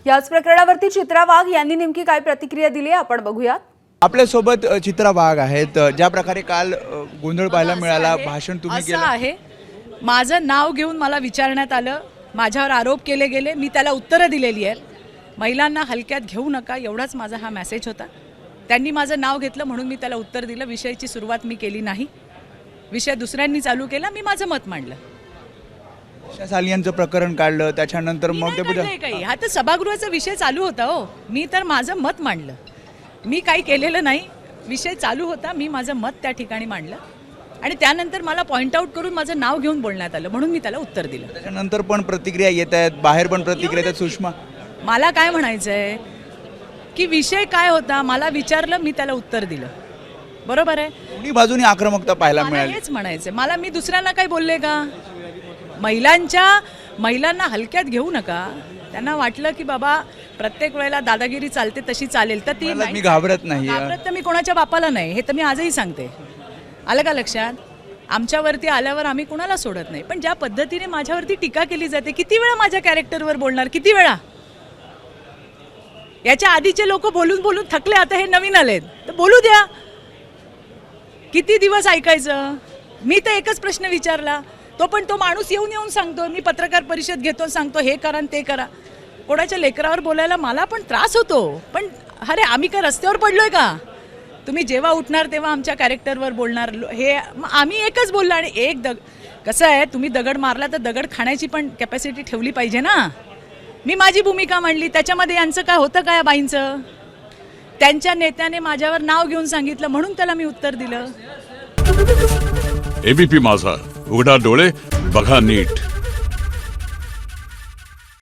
याच प्रकरणावरती चित्रा वाघ यांनी नेमकी काय प्रतिक्रिया दिली आहे आपण बघूयात। आपल्यासोबत चित्रा वाघ आहेत। ज्या प्रकारे काल गोंधळ पाहायला मिळाला, भाषण तुम्ही केलं आहे, माझं नाव घेऊन मला विचारण्यात आलं, माझ्यावर आरोप केले गेले, मी त्याला उत्तरं दिलेली आहेत। महिलांना हलक्यात घेऊ नका एवढाच माझा हा मेसेज होता। त्यांनी माझं नाव घेतलं म्हणून मी त्याला उत्तर दिलं। विषयाची सुरुवात मी केली नाही, विषय दुसऱ्यांनी चालू केला, मी माझं मत मांडलं। सालियांचं प्रकरण काढलं, त्याच्यानंतर मग ते काही हा तर सभागृहाचा विषय चालू होता हो, मी तर माझं मत मांडलं, मी काही केलेलं नाही, विषय चालू होता, मी माझं मत त्या ठिकाणी मांडलं आणि त्यानंतर मला पॉइंट आउट करून माझं नाव घेऊन बोलण्यात आलं म्हणून मी त्याला उत्तर दिलं। त्याच्यानंतर पण प्रतिक्रिया येत आहेत, बाहेर पण प्रतिक्रिया येत आहेत। सुषमा, मला काय म्हणायचं आहे की विषय काय होता, मला विचारलं, मी त्याला उत्तर दिलं, बरोबर आहे। दोन्ही बाजूनी आक्रमकता पाहायला मिळाली। हेच म्हणायचं मला, मी दुसऱ्यांना काय बोलले का? महिलांना हलक्यात घेऊ नका, त्यांना वाटलं की बाबा प्रत्येक वेळेला दादागिरी चालते तशी चालेल तर ती मी घाबरत नाही, घाबरत तर मी कोणाच्या बापाला नाही, हे तर मी आजही सांगते। आलं का लक्षात? आमच्यावरती आल्यावर आम्ही कुणाला सोडत नाही, पण ज्या पद्धतीने माझ्यावरती टीका केली जाते, किती वेळा माझ्या कॅरेक्टरवर बोलणार, किती वेळा? याच्या आधीचे लोक बोलून बोलून थकले, आता हे नवीन आलेत तर बोलू द्या, किती दिवस ऐकायचं? मी तर एकच प्रश्न विचारला, तो पण तो माणूस येऊन येऊन सांगतो, मी पत्रकार परिषद घेतो, सांगतो हे करा ते करा। कोणाच्या लेकरावर बोलायला मला पण त्रास होतो, पण अरे आम्ही काय रस्त्यावर पडलोय का? तुम्ही जेव्हा उठणार तेव्हा आमच्या कॅरेक्टरवर बोलणार, हे आम्ही एकच बोललो। आणि कसं आहे, तुम्ही दगड मारला तर दगड खाण्याची पण कॅपॅसिटी ठेवली पाहिजे ना। मी माझी भूमिका मांडली, त्याच्यामध्ये यांचं काय होतं काय? बाईंचं त्यांच्या नेत्याने माझ्यावर नाव घेऊन सांगितलं म्हणून त्याला मी उत्तर दिलं। एबीपी माझा, उघडा डोळे बघा नीट।